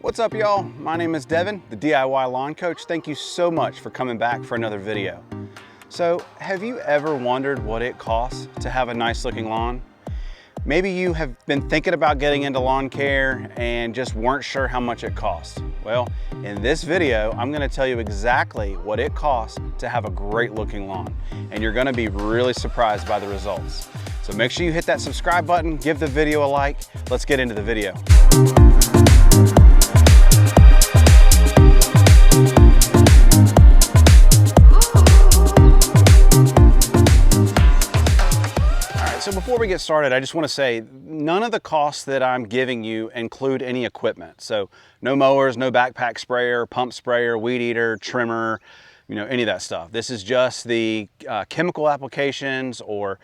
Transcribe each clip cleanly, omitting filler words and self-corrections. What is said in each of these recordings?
What's up, y'all? My name is Devin, the DIY Lawn Coach. Thank you so much for coming back for another video. So, have you ever wondered what it costs to have a nice looking lawn? Maybe you have been thinking about getting into lawn care and just weren't sure how much it costs. Well, in this video, I'm gonna tell you exactly what it costs to have a great looking lawn. And you're gonna be really surprised by the results. So make sure you hit that subscribe button, give the video a like. Let's get into the video. So before we get started, I just want to say none of the costs that I'm giving you include any equipment. So no mowers, no backpack sprayer, pump sprayer, weed eater, trimmer, any of that stuff. This is just the chemical applications or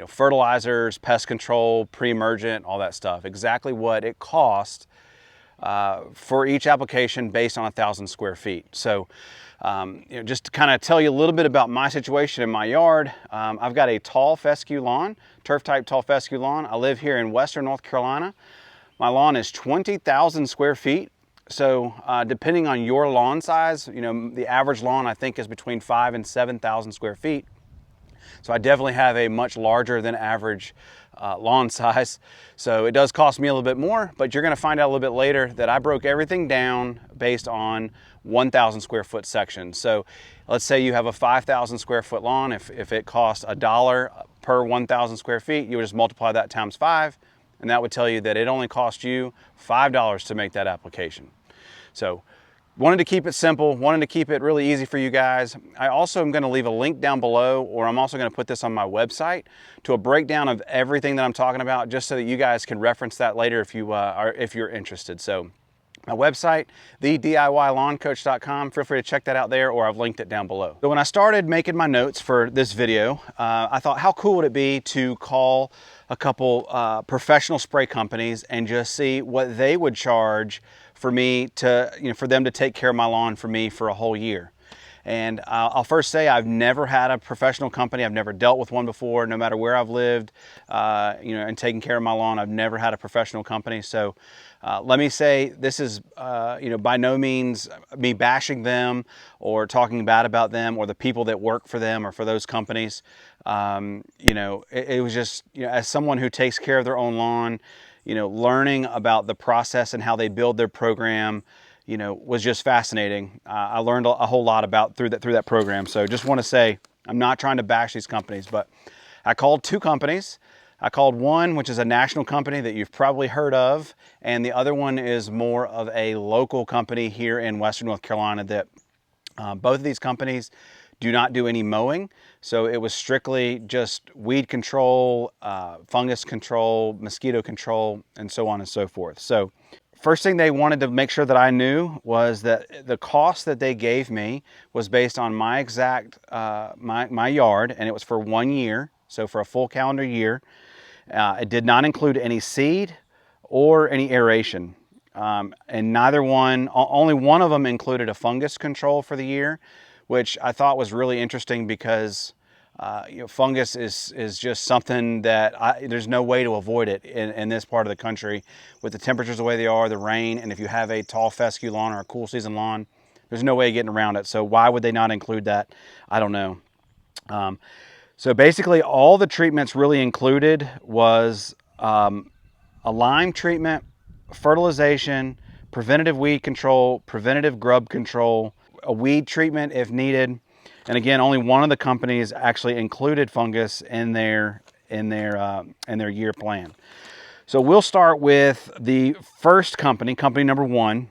fertilizers, pest control, pre-emergent, all that stuff. Exactly what it costs for each application based on 1,000 square feet. So just to kind of tell you a little bit about my situation in my yard, I've got a tall fescue lawn, turf type tall fescue lawn. I live here in Western North Carolina. My lawn is 20,000 square feet. So depending on your lawn size, the average lawn I think is between 5,000 and 7,000 square feet. So I definitely have a much larger than average lawn size. So it does cost me a little bit more, but you're gonna find out a little bit later that I broke everything down based on 1,000 square foot sections. So let's say you have a 5,000 square foot lawn. If it costs $1 per 1,000 square feet, you would just multiply that times 5, and that would tell you that it only cost you $5 to make that application. So wanted to keep it simple, wanted to keep it really easy for you guys. I also am going to leave a link down below, or I'm also going to put this on my website to a breakdown of everything that I'm talking about, just so that you guys can reference that later if you're interested. So my website, thediylawncoach.com, feel free to check that out there, or I've linked it down below. So when I started making my notes for this video, I thought, how cool would it be to call a couple professional spray companies and just see what they would charge for me to, for them to take care of my lawn for me for a whole year. And I'll first say I've never had a professional company. I've never dealt with one before. No matter where I've lived, and taking care of my lawn, I've never had a professional company. So let me say this is, by no means me bashing them or talking bad about them or the people that work for them or for those companies. It was just, as someone who takes care of their own lawn, learning about the process and how they build their program, was just fascinating. I learned a whole lot through that program. So just want to say, I'm not trying to bash these companies, but I called two companies. I called one, which is a national company that you've probably heard of, and the other one is more of a local company here in Western North Carolina that both of these companies do not do any mowing. So it was strictly just weed control, fungus control, mosquito control, and so on and so forth. So first thing they wanted to make sure that I knew was that the cost that they gave me was based on my exact, my yard, and it was for 1 year, so for a full calendar year. It did not include any seed or any aeration. And only one of them included a fungus control for the year, which I thought was really interesting because fungus is just something that there's no way to avoid it in this part of the country with the temperatures the way they are, the rain, and if you have a tall fescue lawn or a cool season lawn, there's no way of getting around it. So why would they not include that? I don't know. So basically all the treatments really included was a lime treatment, fertilization, preventative weed control, preventative grub control, a weed treatment if needed. And again, only one of the companies actually included fungus in their year plan. So we'll start with the first company number one,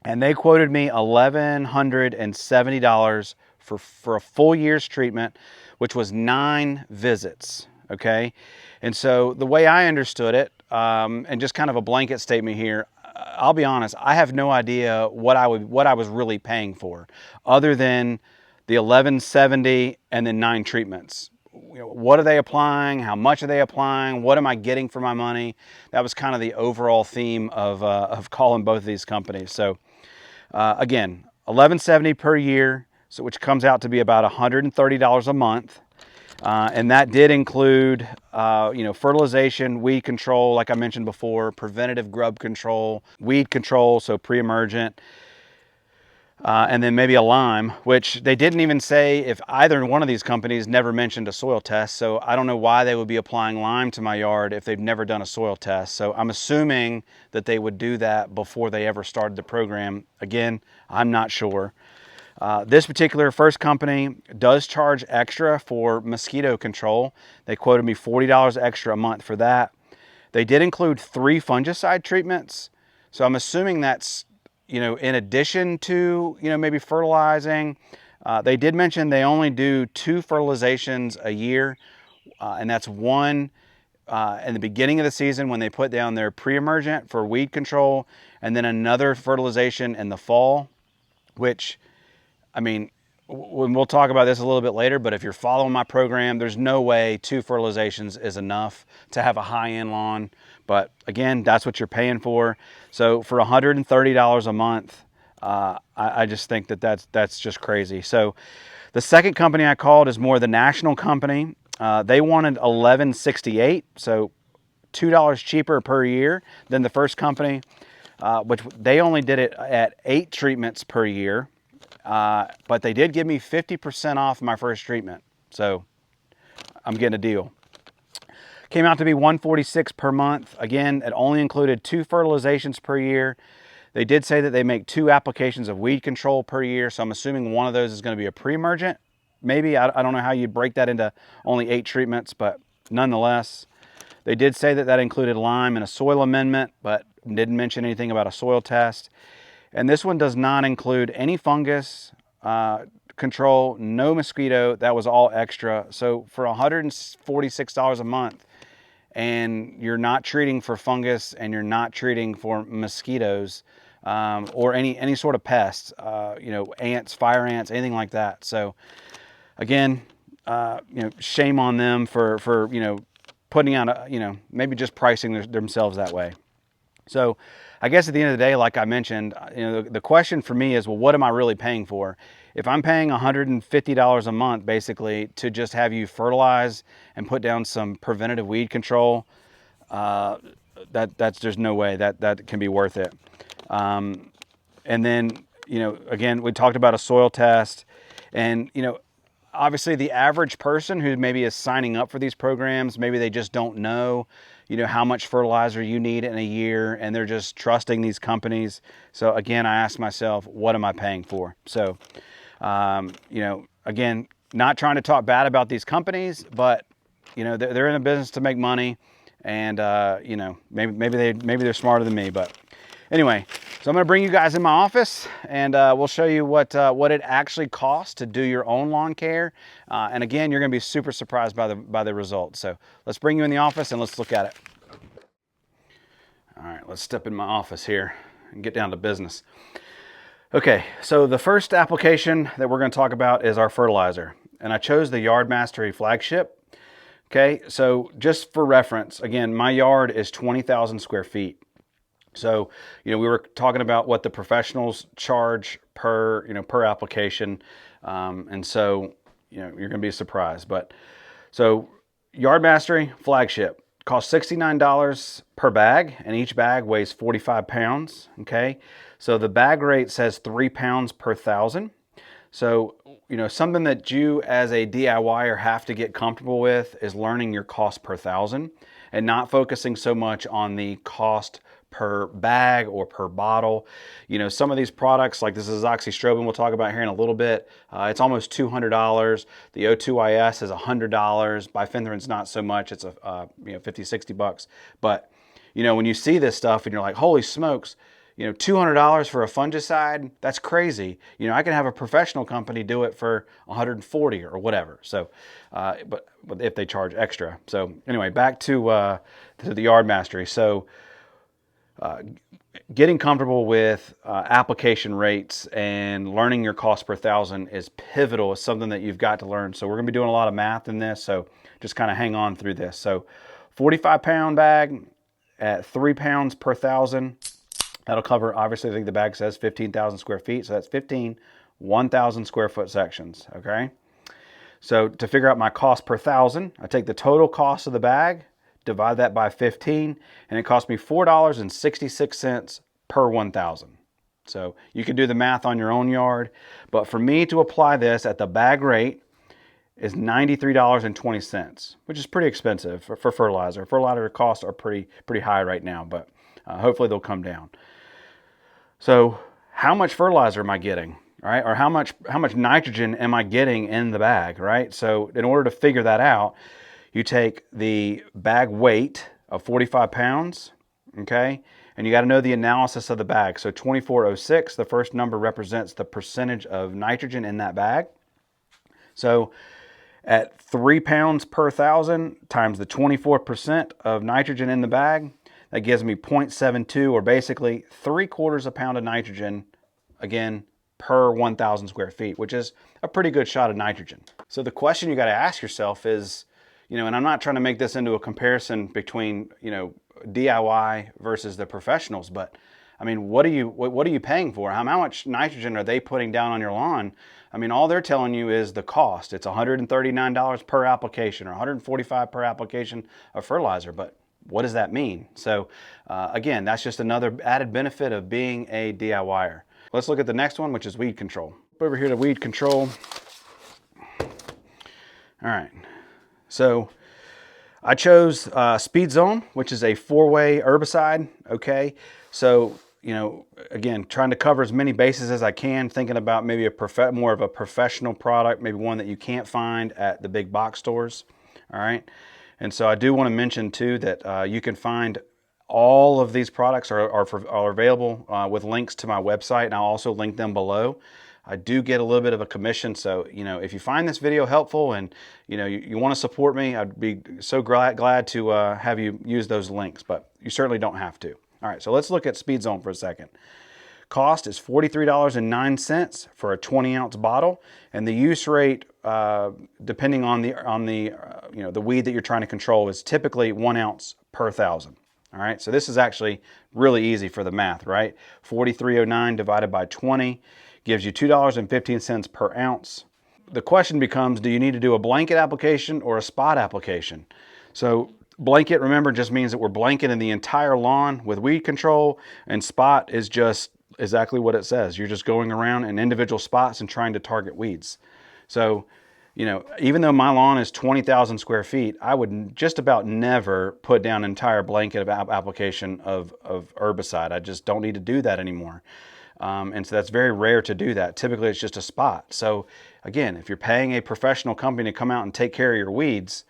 and they quoted me $1,170 for a full year's treatment, which was 9 visits. Okay, and so the way I understood it, and just kind of a blanket statement here, I'll be honest, I have no idea what I was really paying for, other than the $1,170 and then 9 treatments. What are they applying? How much are they applying? What am I getting for my money? That was kind of the overall theme of calling both of these companies. So again, $1,170 per year, so which comes out to be about $130 a month. And that did include, fertilization, weed control, like I mentioned before, preventative grub control, weed control, so pre-emergent, and then maybe a lime, which they didn't even say if either one of these companies never mentioned a soil test. So I don't know why they would be applying lime to my yard if they've never done a soil test. So I'm assuming that they would do that before they ever started the program. Again, I'm not sure. This particular first company does charge extra for mosquito control. They quoted me $40 extra a month for that. They did include 3 fungicide treatments. So I'm assuming that's, in addition to, maybe fertilizing. They did mention they only do 2 fertilizations a year. And that's one in the beginning of the season when they put down their pre-emergent for weed control, and then another fertilization in the fall, which, I mean, we'll talk about this a little bit later, but if you're following my program, there's no way 2 fertilizations is enough to have a high-end lawn. But again, that's what you're paying for. So for $130 a month, I just think that's just crazy. So the second company I called is more the national company. They wanted $11.68, so $2 cheaper per year than the first company, which they only did it at 8 treatments per year. But they did give me 50% off my first treatment. So I'm getting a deal. Came out to be $146 per month. Again, it only included 2 fertilizations per year. They did say that they make 2 applications of weed control per year. So I'm assuming one of those is going to be a pre-emergent. Maybe, I don't know how you break that into only 8 treatments, but nonetheless, they did say that included lime and a soil amendment, but didn't mention anything about a soil test. And this one does not include any fungus control, no mosquito. That was all extra. So for $146 a month, and you're not treating for fungus and you're not treating for mosquitoes or any sort of pests, ants, fire ants, anything like that. So again, shame on them for putting out maybe just pricing themselves that way. So I guess at the end of the day, like I mentioned, the question for me is, well, what am I really paying for? If I'm paying $150 a month, basically, to just have you fertilize and put down some preventative weed control, there's no way that can be worth it. And then, again, we talked about a soil test, and, obviously the average person who maybe is signing up for these programs, maybe they just don't know, how much fertilizer you need in a year, and they're just trusting these companies. So again, I ask myself, what am I paying for? So, again, not trying to talk bad about these companies, but they're in a business to make money, and maybe they're smarter than me. But anyway, so I'm going to bring you guys in my office, and we'll show you what it actually costs to do your own lawn care. And again, you're going to be super surprised by the results. So let's bring you in the office and let's look at it. All right, let's step in my office here and get down to business. Okay, so the first application that we're going to talk about is our fertilizer, and I chose the Yard Mastery Flagship. Okay, so just for reference, again, my yard is 20,000 square feet. So, we were talking about what the professionals charge per application. And so, you're going to be surprised. But so Yard Mastery Flagship costs $69 per bag, and each bag weighs 45 pounds. Okay. So the bag rate says 3 pounds per 1,000. So, something that you as a DIYer have to get comfortable with is learning your cost per 1,000 and not focusing so much on the cost per bag or per bottle. Some of these products, like this is oxystrobin, we'll talk about here in a little bit. It's almost $200. The O2IS is $100. Bifenthrin's not so much. It's a 50, 60 bucks. But when you see this stuff and you're like, holy smokes, $200 for a fungicide, that's crazy. I can have a professional company do it for 140 or whatever. So, but if they charge extra. So anyway, back to the Yard Mastery. So, getting comfortable with application rates and learning your cost per 1,000 is pivotal. It's something that you've got to learn. So we're going to be doing a lot of math in this. So just kind of hang on through this. So 45-pound bag at 3 pounds per 1,000. That'll cover, obviously, I think the bag says 15,000 square feet. So that's 15 1,000 square foot sections. Okay. So to figure out my cost per thousand, I take the total cost of the bag, divide that by 15, and it cost me $4.66 per 1,000. So you can do the math on your own yard, but for me to apply this at the bag rate is $93.20, which is pretty expensive for fertilizer. Fertilizer costs are pretty high right now, but hopefully they'll come down. So how much fertilizer am I getting, right? Or how much nitrogen am I getting in the bag, right? So in order to figure that out, you take the bag weight of 45 pounds, okay? And you got to know the analysis of the bag. So 2406, the first number represents the percentage of nitrogen in that bag. So at 3 pounds per thousand times the 24% of nitrogen in the bag, that gives me 0.72, or basically 3/4 pound of nitrogen, again, per 1,000 square feet, which is a pretty good shot of nitrogen. So the question you got to ask yourself is, and I'm not trying to make this into a comparison between, DIY versus the professionals, but I mean, what are you paying for? How much nitrogen are they putting down on your lawn? I mean, all they're telling you is the cost. It's $139 per application or $145 per application of fertilizer, but what does that mean? So again, that's just another added benefit of being a DIYer. Let's look at the next one, which is weed control. Over here to weed control. All right, so I chose Speed Zone, which is a 4-way herbicide, okay? So, again, trying to cover as many bases as I can, thinking about maybe more of a professional product, maybe one that you can't find at the big box stores, all right? And so I do want to mention too that you can find all of these products are available with links to my website, and I'll also link them below. I do get a little bit of a commission, so if you find this video helpful and you want to support me, I'd be so glad to have you use those links, but you certainly don't have to. All right, so let's look at Speed Zone for a second. Cost is $43.09 for a 20-ounce bottle, and the use rate, depending on the weed that you're trying to control, is typically 1 ounce per 1,000. All right, so this is actually really easy for the math, right? 4309 divided by 20 gives you $2.15 per ounce. The question becomes, do you need to do a blanket application or a spot application? So blanket, remember, just means that we're blanketing the entire lawn with weed control, and spot is just exactly what it says. You're just going around in individual spots and trying to target weeds. So, even though my lawn is 20,000 square feet, I would just about never put down an entire blanket of application of herbicide. I just don't need to do that anymore. And so that's very rare to do that. Typically it's just a spot. So again, if you're paying a professional company to come out and take care of your weeds,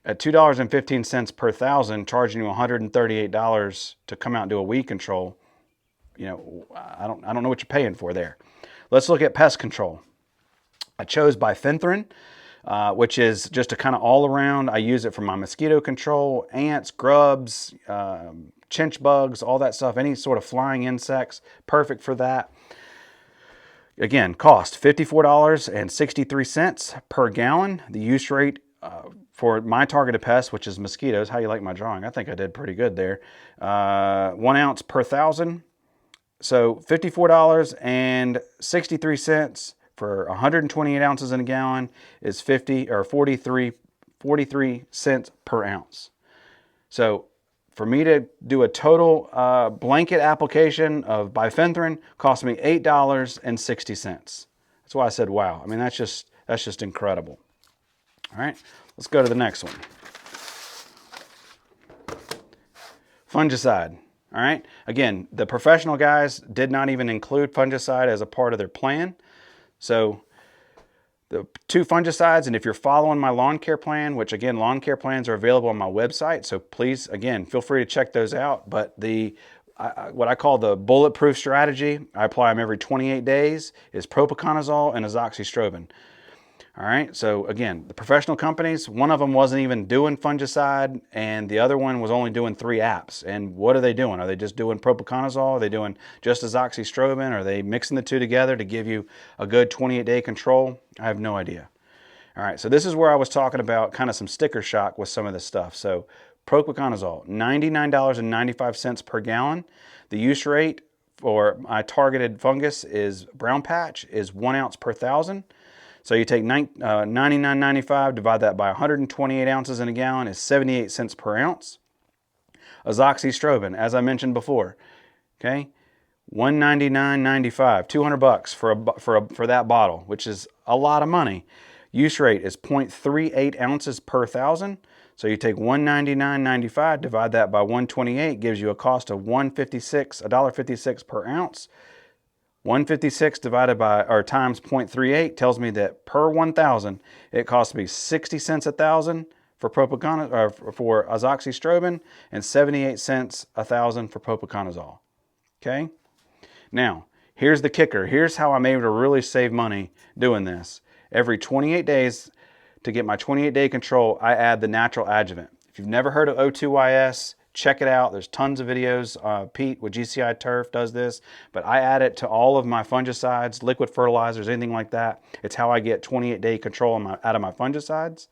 at $2.15 per 1,000, charging you $138 to come out and do a weed control, I don't know what you're paying for there. Let's look at pest control. I chose bifenthrin, which is just a kind of all around. I use it for my mosquito control, ants, grubs, chinch bugs, all that stuff, any sort of flying insects, perfect for that. Again, cost $54.63 per gallon. The use rate for my targeted pest, which is mosquitoes. How you like my drawing? I think I did pretty good there. 1 ounce per 1,000. So $54.63 for 128 ounces in a gallon is 43 cents per ounce. So for me to do a total blanket application of bifenthrin cost me $8.60. That's why I said, wow. I mean, that's just incredible. All right, let's go to the next one. Fungicide. All right, again, the professional guys did not even include fungicide as a part of their plan. So the 2 fungicides, and if you're following my lawn care plan, which again, lawn care plans are available on my website, so please, again, feel free to check those out. But what I call the bulletproof strategy, I apply them every 28 days, is propiconazole and azoxystrobin. All right, so again, the professional companies, one of them wasn't even doing fungicide, and the other one was only doing 3 apps. And what are they doing? Are they just doing propiconazole? Are they doing just azoxystrobin? Are they mixing the 2 together to give you a good 28-day control? I have no idea. All right, so this is where I was talking about kind of some sticker shock with some of this stuff. So propiconazole, $99.95 per gallon. The use rate for my targeted fungus is brown patch is 1 ounce per 1,000. So you take $99.95, divide that by 128 ounces in a gallon is 78 cents per ounce. Azoxystrobin, as I mentioned before, okay, $199.95, 200 bucks for that bottle, which is a lot of money. Use rate is 0.38 ounces per thousand. So you take $199.95, divide that by 128, gives you a cost of $1.56 per ounce. 156 divided by, or times 0.38 tells me that per 1,000, it costs me 60 cents a thousand for for azoxystrobin and 78 cents a thousand for propiconazole. Okay? Now, here's the kicker. Here's how I'm able to really save money doing this. Every 28 days, to get my 28-day control, I add the natural adjuvant. If you've never heard of O2YS, check it out. There's tons of videos. Pete with GCI Turf does this, but I add it to all of my fungicides, liquid fertilizers, anything like that. It's how I get 28-day control out of my fungicides.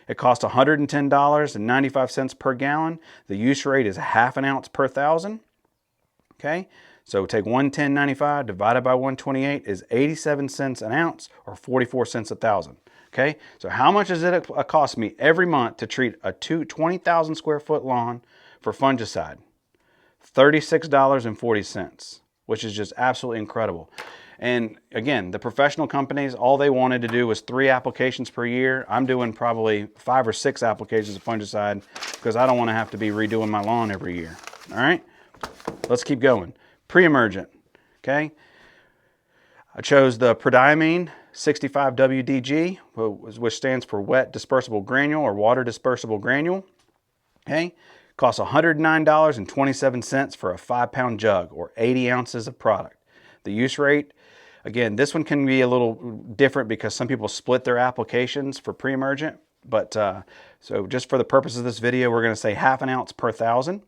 It costs $110.95 per gallon. The use rate is half an ounce per thousand. Okay, so take 110.95 divided by 128 is 87 cents an ounce, or 44 cents a thousand. Okay, so how much does it cost me every month to treat a 20,000 square foot lawn for fungicide? $36.40, which is just absolutely incredible. And again, the professional companies, all they wanted to do was 3 applications per year. I'm doing probably 5 or 6 applications of fungicide because I don't want to have to be redoing my lawn every year. All right, let's keep going. Pre-emergent, okay? I chose the prodiamine 65WDG, which stands for wet dispersible granule or water dispersible granule. Okay, costs $109.27 for a 5-pound jug or 80 ounces of product. The use rate, again, this one can be a little different because some people split their applications for pre-emergent, but so just for the purpose of this video, we're going to say half an ounce per thousand.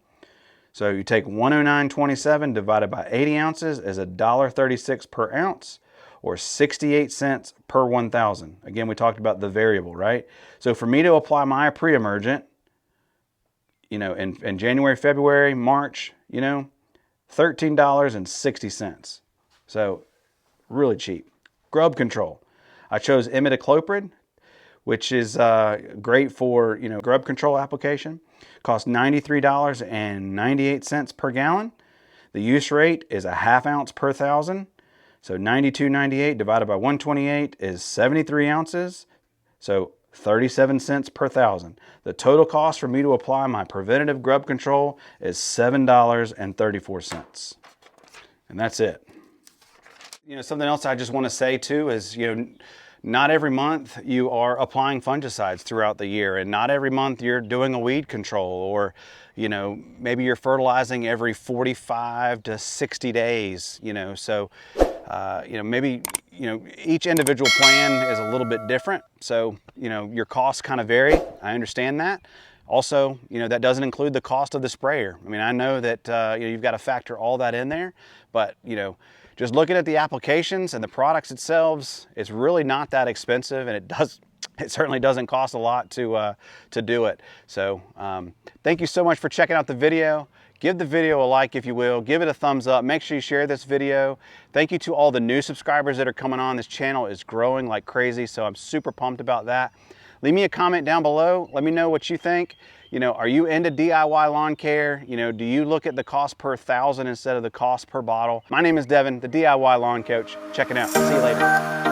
So you take 109.27 divided by 80 ounces is $1.36 per ounce, or 68 cents per 1,000. Again, we talked about the variable, right? So for me to apply my pre-emergent, you know, in January, February, March, you know, $13.60. So really cheap. Grub control. I chose imidacloprid, which is great for, you know, grub control application. Costs $93.98 per gallon. The use rate is a half ounce per thousand. So 92.98 divided by 128 is 73 ounces. So 37 cents per thousand. The total cost for me to apply my preventative grub control is $7.34. And that's it. You know, something else I just want to say too is, you know, not every month you are applying fungicides throughout the year, and not every month you're doing a weed control, or, you know, maybe you're fertilizing every 45 to 60 days, you know, so, you know, maybe, you know, each individual plan is a little bit different. So, you know, your costs kind of vary. I understand that. Also, you know, that doesn't include the cost of the sprayer. I mean, I know that, you know, you've got to factor all that in there, but, you know, just looking at the applications and the products themselves, it's really not that expensive, and it certainly doesn't cost a lot to do it. So thank you so much for checking out the video. Give the video a like if you will. Give it a thumbs up. Make sure you share this video. Thank you to all the new subscribers that are coming on. This channel is growing like crazy, so I'm super pumped about that. Leave me a comment down below. Let me know what you think. You know, are you into DIY lawn care? You know, do you look at the cost per thousand instead of the cost per bottle? My name is Devin, the DIY Lawn Coach. Check it out. See you later.